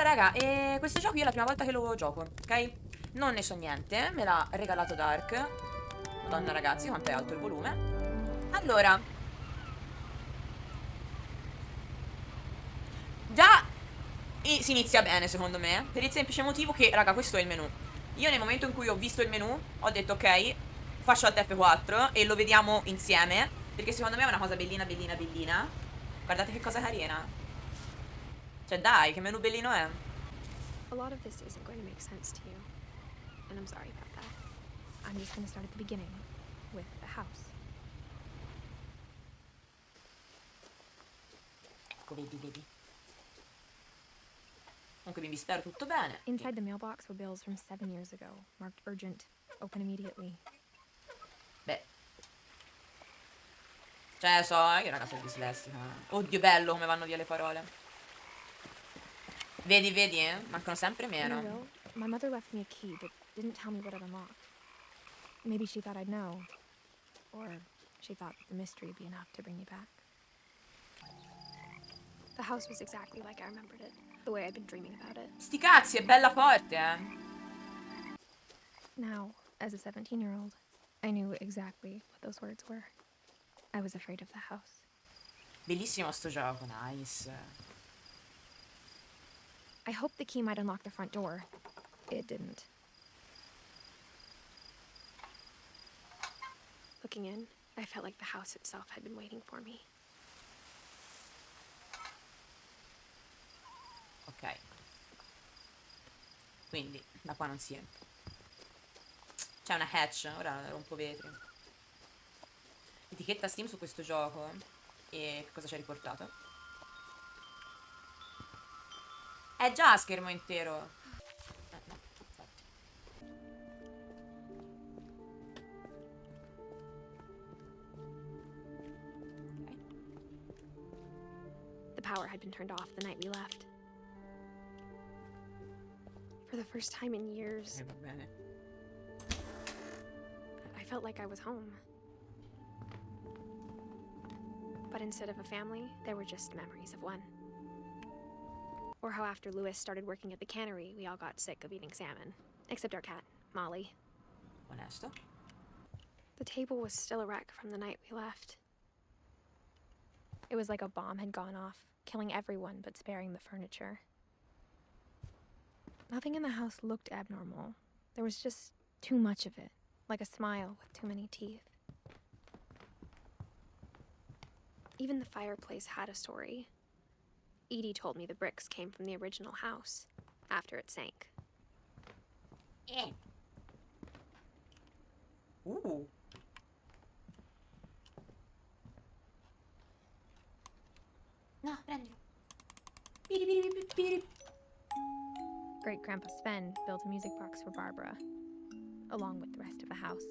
Allora, raga, questo gioco io è la prima volta che lo gioco, ok? Non ne so niente, me l'ha regalato Dark. Madonna, ragazzi, quanto è alto il volume. Allora, già si inizia bene, secondo me, per il semplice motivo che, raga, questo è il menu. Io nel momento in cui ho visto il menu, ho detto, ok, faccio alt F4 e lo vediamo insieme, perché secondo me è una cosa bellina, bellina, bellina. Guardate che cosa carina. Cioè, dai, che menu bellino è. A lot of this isn't going to make sense to you, and I'm sorry about that. I'm just going to start at the beginning, with the house. Ecco, vedi, vedi. Comunque mi spero tutto bene. Inside the mailbox were bills from 7 years ago, marked urgent, open immediately. Beh. Cioè, so, io raga sono dislessica. Oddio, bello come vanno via le parole. Vedi, vedi, eh? Mancano sempre In her meno. will, my mother left me a key, but didn't tell me what it unlocked. Maybe she thought I'd know, or she thought that the mystery would be enough to bring me back. The house was exactly like I remembered it, the way I'd been dreaming about it. Sti cazzi, è bella forte, eh. Now, as a 17-year-old, I knew exactly what those words were. I was afraid of the house. Bellissimo sto gioco, nice. I hoped the key might unlock the front door. It didn't. Looking in, I felt like the house itself had been waiting for me. Ok. Quindi, da qua non si entra. C'è una hatch, ora rompo vetri. Etichetta Steam su questo gioco. E che cosa ci ha riportato? È già a schermo intero. No, infatti. Ok. The power had been turned off the night we left. For the first time in years, Va bene. I felt like I was home. But instead of a family, there were just memories of one. Or how after Lewis started working at the cannery, we all got sick of eating salmon. Except our cat, Molly. Onesto. The table was still a wreck from the night we left. It was like a bomb had gone off, killing everyone but sparing the furniture. Nothing in the house looked abnormal. There was just too much of it, like a smile with too many teeth. Even the fireplace had a story. Edie told me the bricks came from the original house, after it sank. No, prendilo. Piri, piri, piri, piri. Great-Grandpa Sven built a music box for Barbara, along with the rest of the house.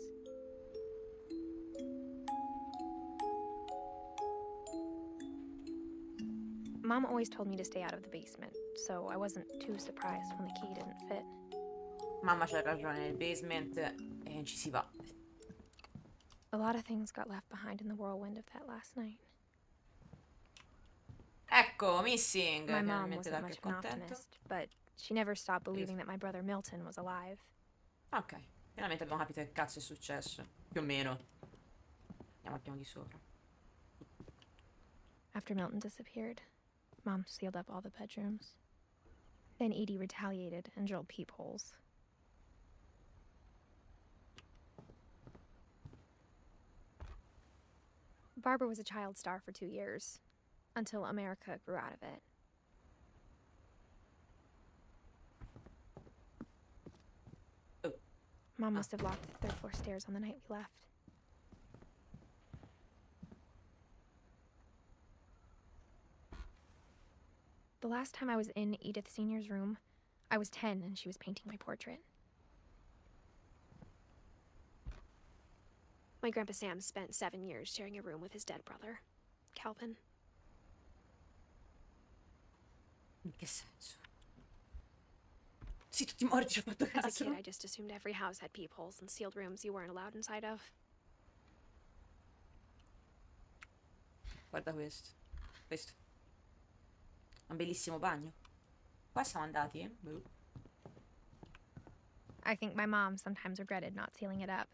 Mom always told me to stay out of the basement, so I wasn't too surprised when the key didn't fit. Mamma c'ha ragione, nel basement e ci si va. A lot of things got left behind in the whirlwind of that last night. Ecco, Missing. My mom Finalmente wasn't Dark much è of an contento. optimist, but she never stopped believing that my brother Milton was alive. Ok, finalmente abbiamo capito che cazzo è successo. Più o meno. Andiamo al piano di sopra. After Milton disappeared, Mom sealed up all the bedrooms. Then Edie retaliated and drilled peepholes. Barbara was a child star for 2 years, until America grew out of it. Oh. Mom must have locked the third-floor stairs on the night we left. The last time I was in Edith Sr.'s room, I was 10 and she was painting my portrait. My Grandpa Sam spent 7 years sharing a room with his dead brother, Calvin. In che senso? Sì, tutti morti, ci ho fatto As a caso. kid, I just assumed every house had peepholes and sealed rooms you weren't allowed inside of. Guarda questo. Questo. Un bellissimo bagno. Qua siamo andati? Boh. I think my mom sometimes regretted not sealing it up.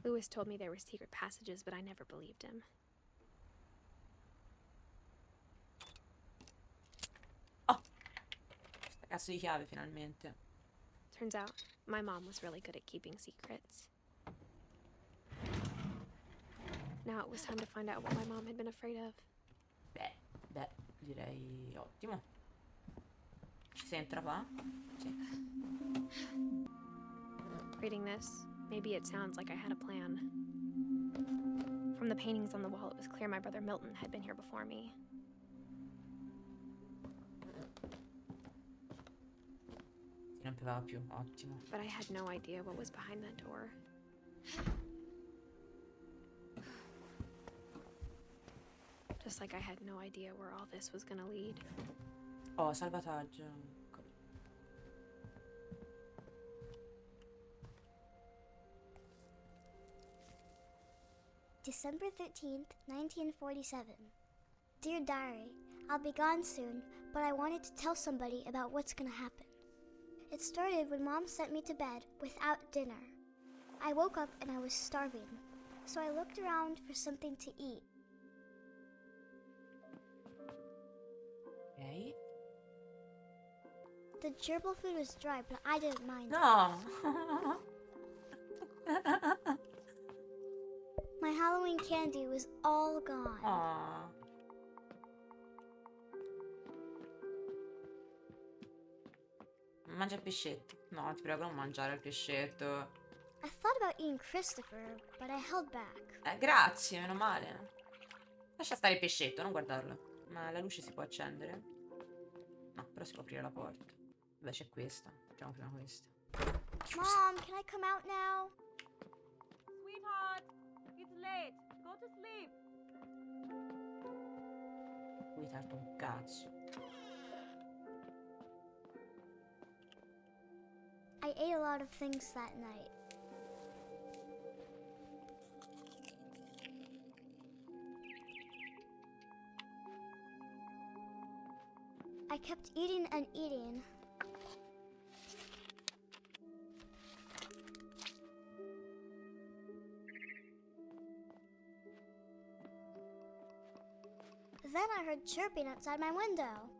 Lewis told me there were secret passages, but I never believed him. Oh! Questa cazzo di chiave, finalmente. Turns out, my mom was really good at keeping secrets. Now it was time to find out what my mom had been afraid of. Beh, direi ottimo. Ci si entra qua? Sì. Reading this, maybe it sounds like I had a plan. From the paintings on the wall, it was clear my brother Milton had been here before me. Si rompeva più, ottimo. But I had no idea what was behind that door. Just like I had no idea where all this was gonna lead. Oh, salvataggio. December 13th, 1947. Dear Diary, I'll be gone soon, but I wanted to tell somebody about what's gonna happen. It started when Mom sent me to bed without dinner. I woke up and I was starving, so I looked around for something to eat. Ok. The gerbil food was dry, but I didn't mind. No! My Halloween candy was all gone. Oh. Mangia il pescetto. No, ti prego, non mangiare il pescetto. I thought about eating Christopher, but I held back. Grazie, meno male. Lascia stare il pescetto, non guardarlo. Ma la luce si può accendere? No, però si può aprire la porta. Beh, c'è questa. Facciamo prima questa. Mom, can I come out now? Sweetheart, it's late. Go to sleep. Qui tanto un cazzo. I ate a lot of things that night. I kept eating and eating. Then I heard chirping outside my window.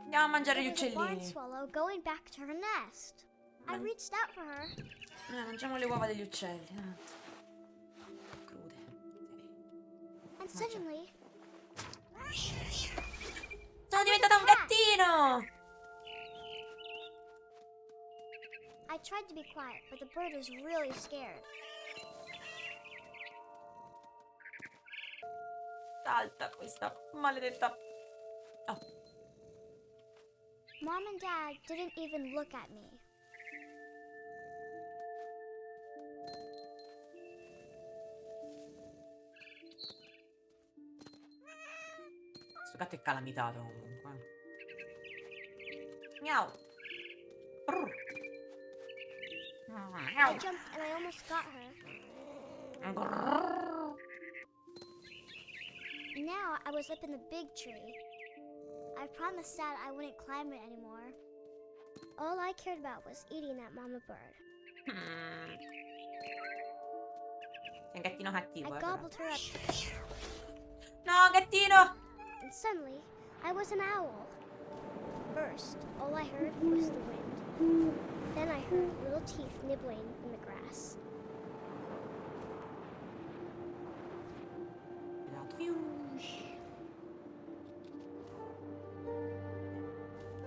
Andiamo a mangiare gli It was a barn uccellini. swallow going back to her nest. I reached out for her. Mangiamo le uova degli uccelli. Crude. And suddenly, Sono diventata un gattino! I tried to be quiet, but the bird was really scared. Salta questa maledetta. Oh. Mom and Dad didn't even look at me. Questo gatto è calamitato comunque. Miau. Brr. I jumped and I almost got her. Grrr. Now I was up in the big tree. I promised Dad I wouldn't climb it anymore. All I cared about was eating that mama bird. È un gattino cattivo, I però. gobbled her up, No, gattino! and suddenly I was an owl. First, all I heard was the wind. Then I heard little teeth nibbling in the grass.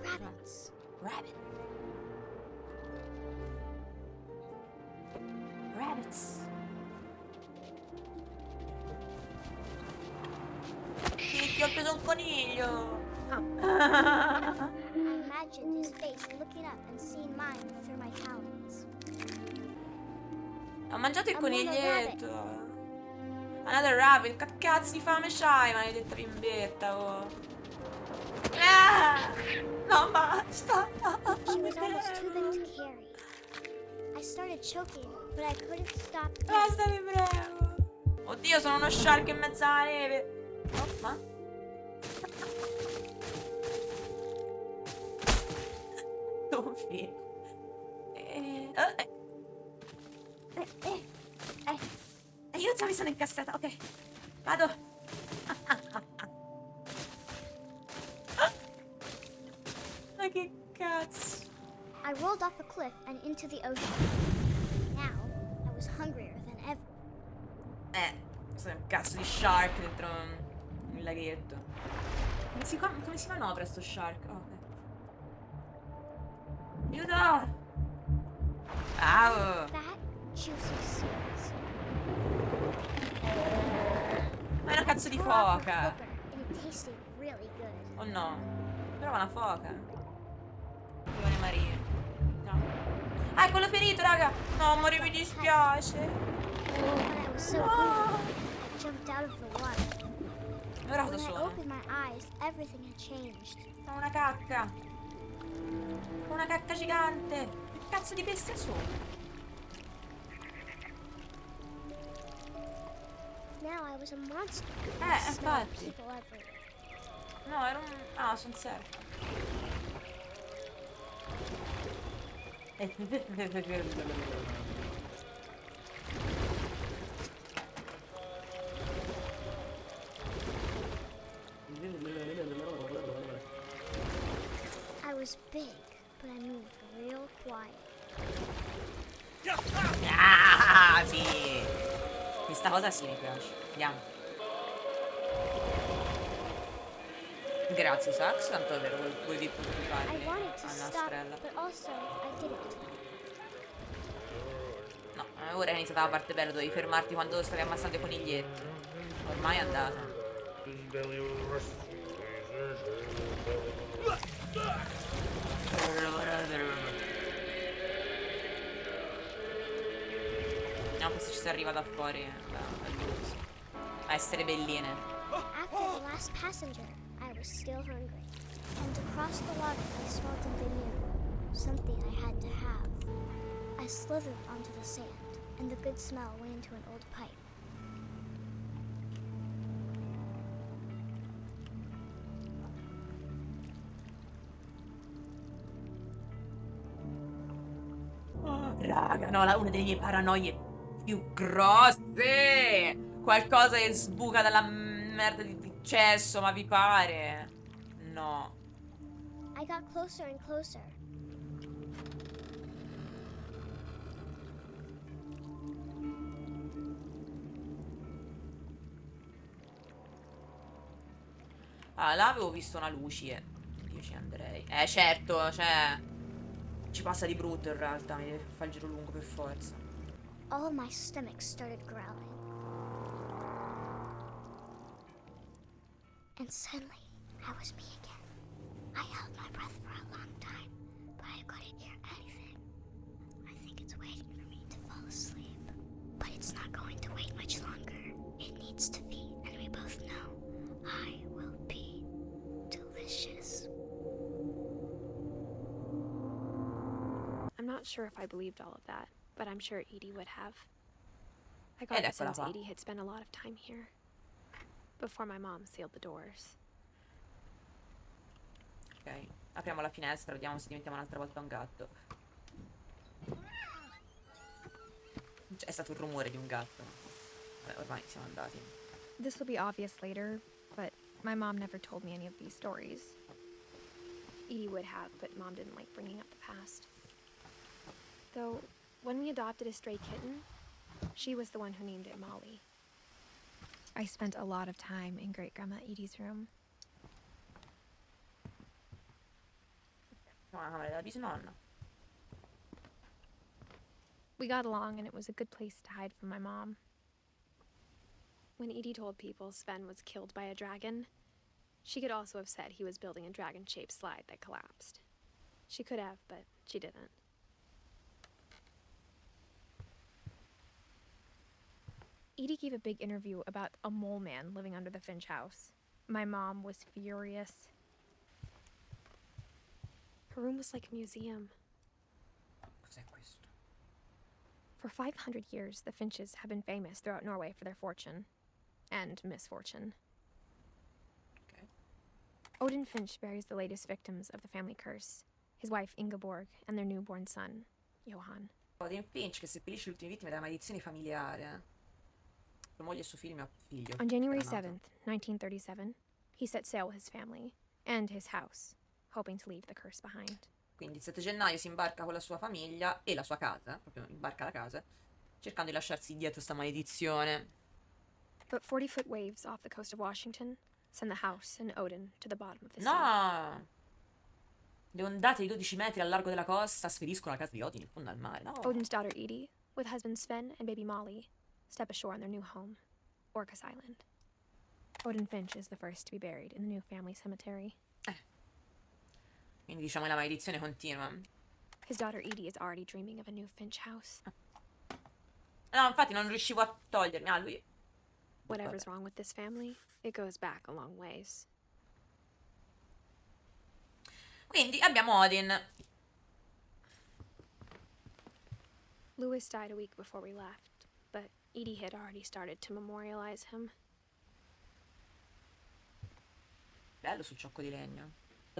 Rabbits. Rabbit. Rabbits. Sì, ho preso un coniglio. I imagined his face looking up and seeing mine through my talons. Ho mangiato il I'm another coniglietto. Another rabbit. Che cazzo di fame c'hai, maledetta bimbetta, oh. Ah! No, basta. She was almost too big to carry. I started choking, but I couldn't stop. Basta, vi prego. Oddio, sono uno shark in mezzo alla neve. Oh, ma? tuffi. Aiuto, mi sono incastrata. Ok, vado. Ma che cazzo. I rolled off a cliff and into the ocean. Now, I was hungrier than ever. Questo è un cazzo di shark dentro un laghetto. Come si manovra sto shark? Oh, aiuto! Au! Fat, juicy seals. Ma è una cazzo di Tore off her foca! flipper, and it tasted really good. Oh no! Però è una foca! Giovane Maria. No. Ah, è quello ferito, raga! No, amore, mi dispiace! When I was so hungry, I jumped out of the water. Ora When cosa I sono? opened my eyes, everything had changed. Sono una cacca! Una cacca gigante! Che cazzo di bestia sono? Now I was a monster. Smell Infatti. people everywhere. No, era un... Ah, sono serpa. I was big, but I moved real quiet. Ah, sì! Questa cosa sì mi piace. Andiamo. Grazie, Sax. Tanto è vero, vuoi dire come I farli wanted to a stop, Nastrella. but also I didn't. No, ora è iniziata la parte bella, dovevi fermarti quando stavi ammazzando i coniglietti. Ormai è andata. Vediamo se ci si arriva da fuori. A essere belline. After the last passenger, I was still hungry. And across the water, I smelled something new. Something I had to have. I slithered onto the sand, and the good smell went into an old pipe. Raga, no, una delle mie paranoie più grosse. Qualcosa che sbuca dalla merda di cesso, ma vi pare? No. I got closer and closer. Ah, là avevo visto una luce. Io ci andrei. Certo, cioè... Ci passa di brutto in realtà, mi deve fare il giro lungo per forza. All my stomach started growling. And suddenly, I was me again. I held my breath for a long time, but I couldn't hear anything. I think it's waiting for me to fall asleep. But it's not going to wait much longer. It needs to feed, and we both know I will be delicious. I'm not sure if I believed all of that, but I'm sure Edie would have. I got the eccola sense qua. Edie had spent a lot of time here before my mom sealed the doors. Ok, apriamo la finestra, vediamo se diventiamo un'altra volta un gatto. È stato il rumore di un gatto. Vabbè, ormai siamo andati. This will be obvious later, but my mom never told me any of these stories. Edie would have, but Mom didn't like bringing up the past. Though, when we adopted a stray kitten, she was the one who named it Molly. I spent a lot of time in Great-Grandma Edie's room. Siamo alla camera della bisnonna. We got along, and it was a good place to hide from my mom. When Edie told people Sven was killed by a dragon, she could also have said he was building a dragon-shaped slide that collapsed. She could have, but she didn't. Edie gave a big interview about a mole man living under the Finch house. My mom was furious. Her room was like a museum. Cos'è questo? For 500 years, the Finches have been famous throughout Norway for their fortune. And misfortune. Ok. Odin Finch buries the latest victims of the family curse. his wife Ingeborg, and their newborn son, Johann. Odin Finch che seppellisce le ultime vittime della maledizione familiare. Sua moglie e suo figlio. On January Era nato. 7th, 1937, he set sail with his family and his house, hoping to leave the curse behind. Quindi il 7 gennaio si imbarca con la sua famiglia e la sua casa, proprio imbarca la casa, cercando di lasciarsi dietro sta maledizione. But 40-foot waves off the coast of Washington send the house and Odin to the bottom of the sea. No! Le ondate di 12 metri al largo della costa sferiscono la casa di Odin in fondo al mare. No! Odin's daughter Edie, with husband Sven and baby Molly, step ashore on their new home, Orcas Island. Odin Finch is the first to be buried in the new family cemetery. Quindi diciamo che la maledizione continua. His daughter Edie is already dreaming of a new Finch house. No, infatti non riuscivo a togliermi. Ah, lui... Whatever's wrong with this family, it goes back a long ways. Quindi abbiamo Odin. Lewis died a week before we left, but Edie had already started to memorialize him. Bello sul ciocco di legno.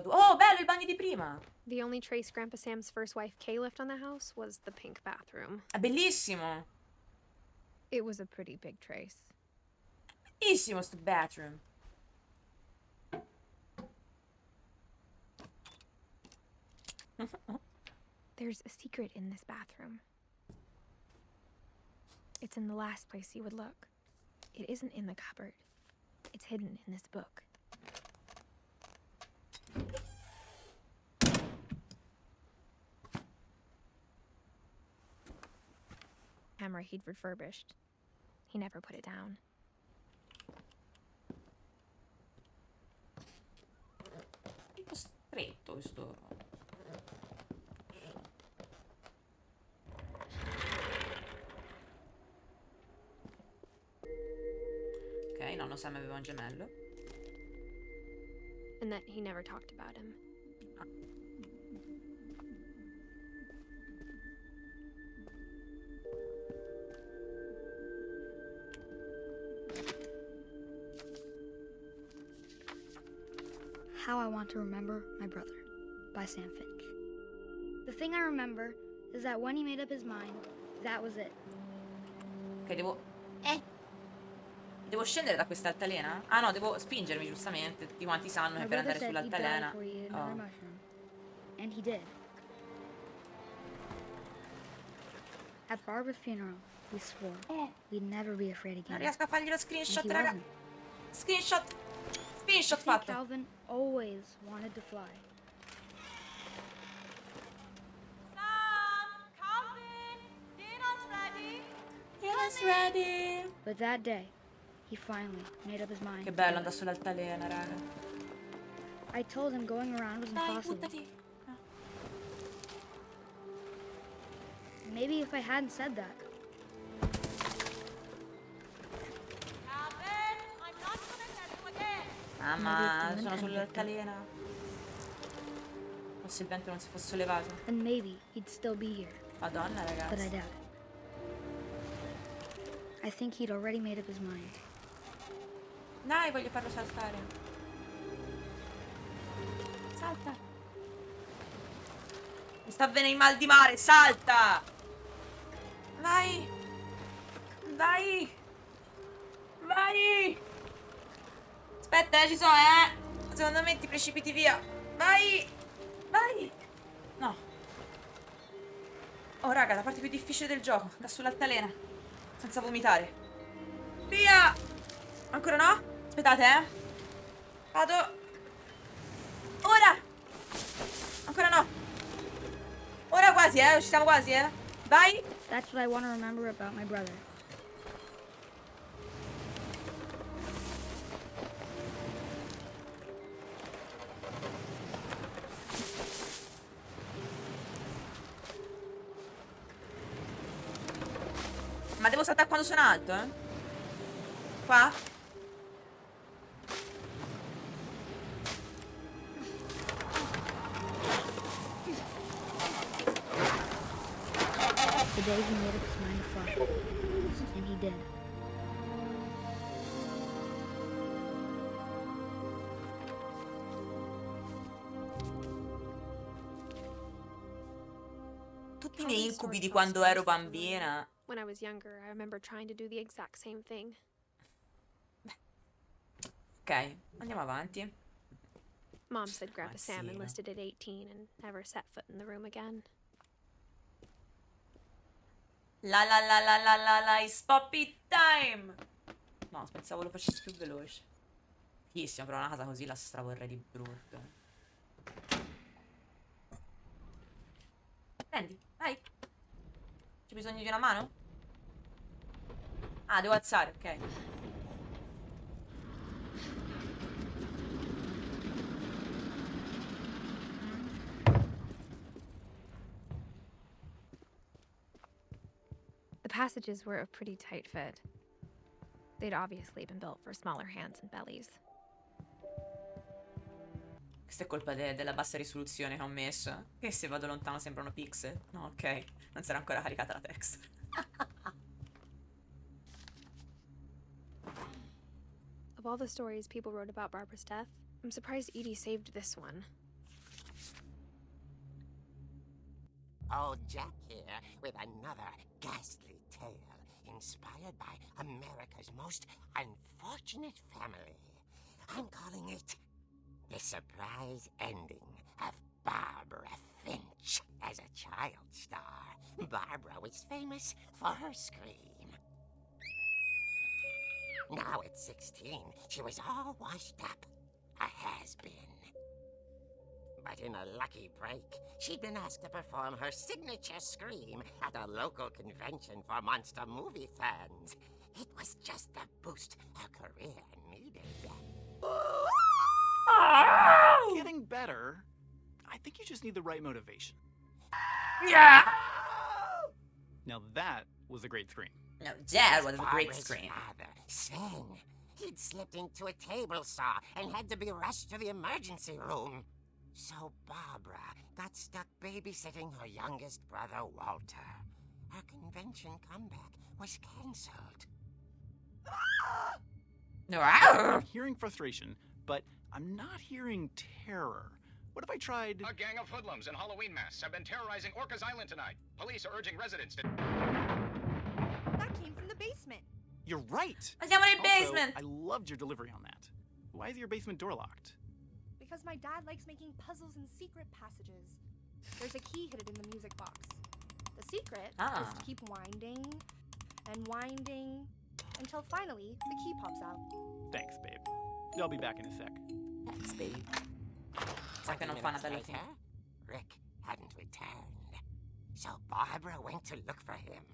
Oh, bello il bagno di prima. The only trace Grandpa Sam's first wife Kay left on the house was the pink bathroom. È bellissimo. It was a pretty big trace. Bellissimo sto bathroom. There's a secret in this bathroom. It's in the last place you would look. It isn't in the cupboard. It's hidden in this book. Camera he'd refurbished. He never put it down. Un po' stretto questo. Ok, nonno Sam aveva un gemello. And that he never talked about him. How I Want to Remember My Brother by Sam Finch. The thing I remember is that when he made up his mind, that was it. Ok, devo... Devo scendere da questa altalena? Ah no, devo spingermi giustamente. Tutti quanti sanno My che per brother andare said he'd die sull'altalena... before he ate another Oh. mushroom. And he did. At Barbara's funeral, we swore we'd never be afraid Non again. riesco a fargli lo And screenshot, he raga. wasn't. Screenshot! I Screenshot think fatto! Calvin always wanted to fly. Sam, Calvin, dinner's ready. Yes, ready! But that day, he finally made up his mind. Che to bello do andare it. sull'altalena, raga. I told him going around was Dai, impossible. buttati! Maybe if I hadn't said that, Calvin, I'm not gonna tell you again. Mamma, Maybe sono if sull'altalena. Come se il vento non si fosse sollevato. then maybe he'd still be here. Madonna, But I ragazzi. doubt it. I think he'd already made up his mind. Dai, voglio farlo saltare. Salta. Mi sta avvenendo il mal di mare, salta! Vai! Vai! Vai! Aspetta, ci sono, Secondo me ti precipiti via. Vai! Vai! No. Oh, raga, la parte più difficile del gioco. Da sull'altalena. Senza vomitare. Via! Ancora no? Aspettate, Vado. Ora! Ancora no. Ora quasi, ci siamo quasi, Vai! That's what I want to remember about my brother. Ma devo saltare quando sono alto, Qua? The day he made up his mind to fly. And he did. tutti i miei Calvin incubi stored di felt quando strange ero for a moment. bambina. When I was younger, I remember trying to do the exact same thing. Ok, andiamo avanti. Mom said grab a Sam Mazzino. enlisted at 18 and never set foot in the room again. La la la la la la la, it's poppy time! No, pensavo lo facessi più veloce. Fighissimo, però una casa così la stravorrei di brutto. Prendi, vai. C'è bisogno di una mano? Ah, devo alzare, ok. The passages were a pretty tight fit. They'd obviously been built for smaller hands and bellies. Questa è colpa della bassa risoluzione che ho messo. Che se vado lontano sembrano pixel. No, ok. Non sarà ancora caricata la texture. Of all the stories people wrote about Barbara's death, I'm surprised Edie saved this one. Old Jack here with another ghastly tale inspired by America's most unfortunate family. I'm calling it The Surprise Ending of Barbara Finch. As a child star, Barbara was famous for her scream. Now at 16, she was all washed up, a has-been. But in a lucky break, she'd been asked to perform her signature scream at a local convention for monster movie fans. It was just the boost her career needed. Getting better. I think you just need the right motivation. Yeah! Now that was a great scream. No, Dad was a great Barbara's scream. father, Sven, he'd slipped into a table saw and had to be rushed to the emergency room. So Barbara got stuck babysitting her youngest brother, Walter. Her convention comeback was cancelled. Wow. I'm hearing frustration, but I'm not hearing terror. What if I tried... A gang of hoodlums in Halloween masks have been terrorizing Orcas Island tonight. Police are urging residents to... That came from the basement. You're right! Andiamo nel Also, basement. I loved your delivery on that. Why is your basement door locked? Because my dad likes making puzzles and secret passages. There's a key hidden in the music box. The secret is to keep winding and winding until finally the key pops out. Thanks, babe. I'll be back in a sec. Thanks, baby. Sai che non fa una bella fine. Rick hadn't returned. So Barbara went to look for him,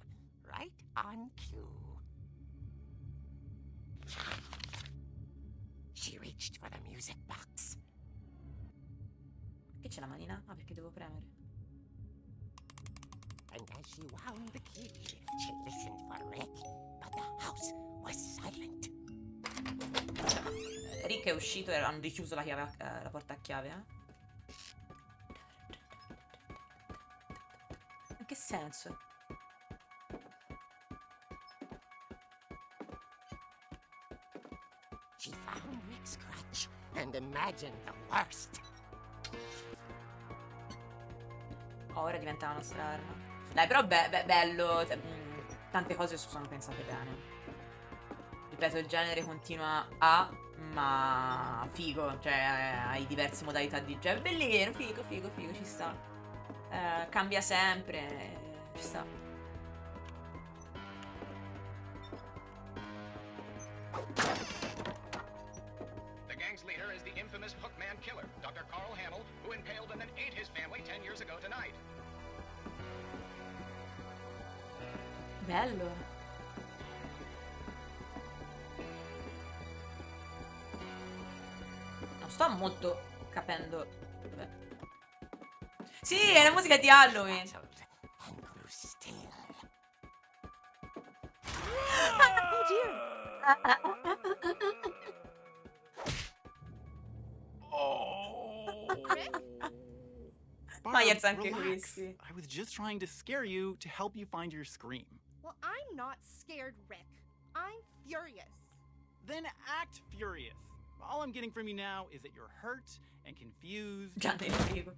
right on cue. She reached for the music box. Che c'è la manina? Ah, perché devo premere. And as she wound the key, she listened for Rick, but the house was silent. Rick è uscito e hanno richiuso la porta a chiave, In che senso? She found Rick's crutch and imagined the worst. Ora diventa la nostra arma. Dai, però bello. Tante cose sono pensate bene. Ripeto, il genere continua ma figo. Cioè, hai diverse modalità di gioco. Bellino, figo, ci sta. Cambia sempre. Ci sta. The gang's leader is the infamous Hookman killer, Dr. Carl Hamill, who impaled and then ate his family 10 years ago tonight. Bello. Non sto molto capendo. Vabbè. Sì, è la musica di Halloween. Rattled and grew still. Oh dear! Rick? Myers anche relax. questi. I was just trying to scare you to help you find your scream. Well, I'm not scared, Rick. I'm furious. Then act furious. All I'm getting from you now is that you're hurt and confused. Già te lo dico.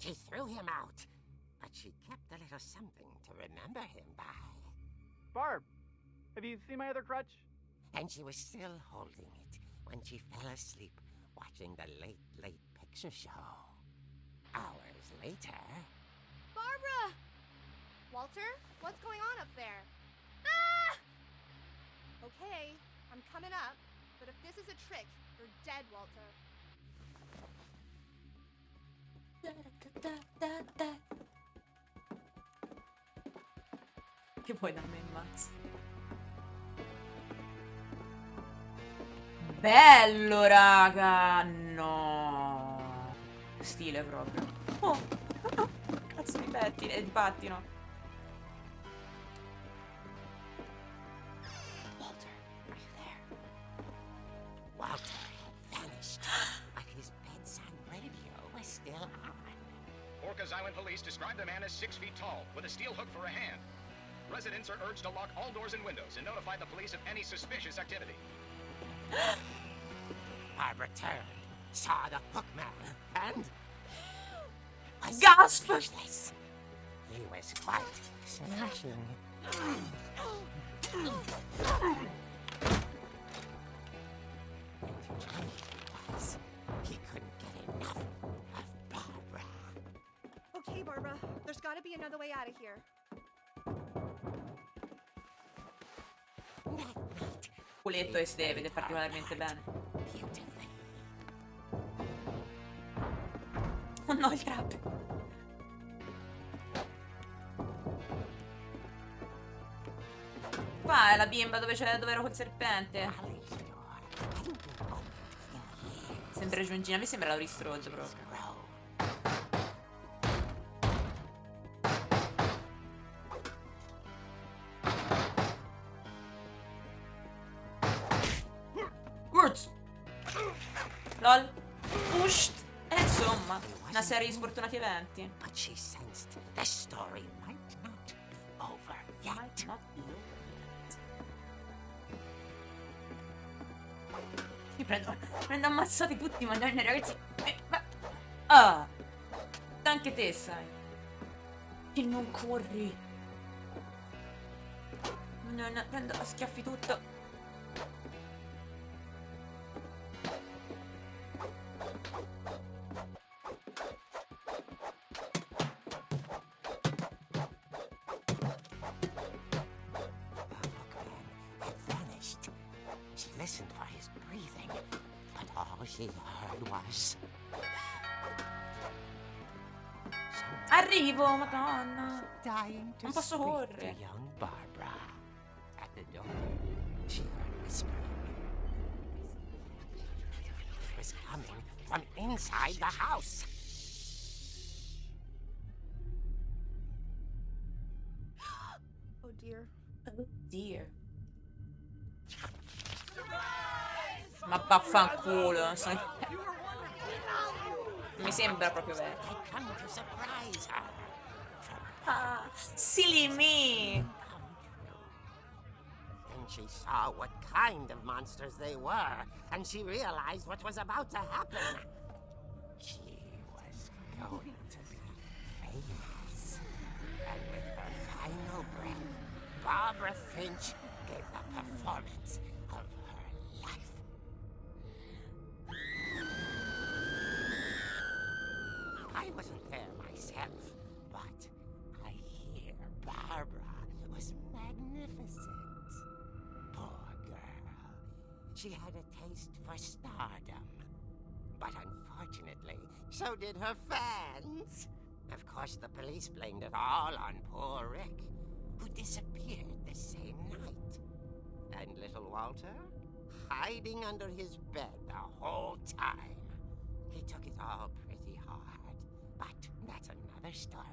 She threw him out, but she kept a little something to remember him by. Barb, have you seen my other crutch? And she was still holding it when she fell asleep watching the Late Late Picture Show. Hours later... Barbara! Walter, what's going on up there? Ah! Okay, I'm coming up, but if this is a trick, you're dead, Walter. Che vuoi da me, Max? Bello, raga! No! Stile proprio. Oh! Cazzo di pettine, di pattino. Walter, are you there? Walter had vanished, but his bedside radio was still on. Orcas Island police describe the man as 6 feet tall, with a steel hook for a hand. Residents are urged to lock all doors and windows and notify the police of any suspicious activity. Barbara turned, saw the hook man, and... was Gasp! speechless. He was quite smashing. And he couldn't get enough of Barbara. Okay, Barbara, there's gotta be another way out of here. Culetto e si deve vedere particolarmente bene. Oh no, il trap. Qua è la bimba dove ero col serpente. Sempre giungina, a me sembra Laurie Strode proprio. LOL. Pushed. Insomma, una serie di sfortunati eventi. But she sensed the story might not be over yet. Might not be over yet. Mi prendo ammazzati tutti, madonna ragazzi. Ah! Anche te sai. Che non corri. No, prendo a schiaffi tutto. Listened for his breathing, but all she heard was... Arrivo, madonna. Dying to Non posso speak correre. to young Barbara. At the door, she heard whispering. It was coming from inside the house. Oh dear. Oh dear. Ma vaffanculo, sono... Mi sembra proprio vero. Ah, silly me. Then she saw what kind of monsters they were, and she realized what was about to happen. She was going to be famous. And with her final breath, Barbara Finch gave the performance of her life. I wasn't there myself, but I hear Barbara was magnificent. Poor girl. She had a taste for stardom. But unfortunately, so did her fans. Of course, the police blamed it all on poor Rick, who disappeared the same night. And little Walter? Hiding under his bed the whole time. He took it all pretty hard, but that's another story.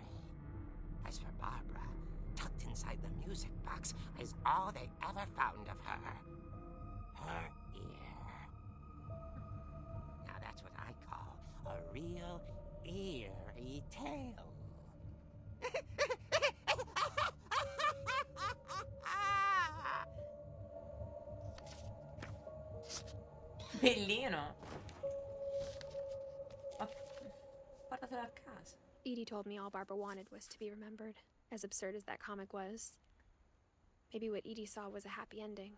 As for Barbara, tucked inside the music box is all they ever found of her. Her ear. Now that's what I call a real eerie tale. Bellino. Ma portatelo a casa. Edie told me all Barbara wanted was to be remembered, as absurd as that comic was. Maybe what Edie saw was a happy ending.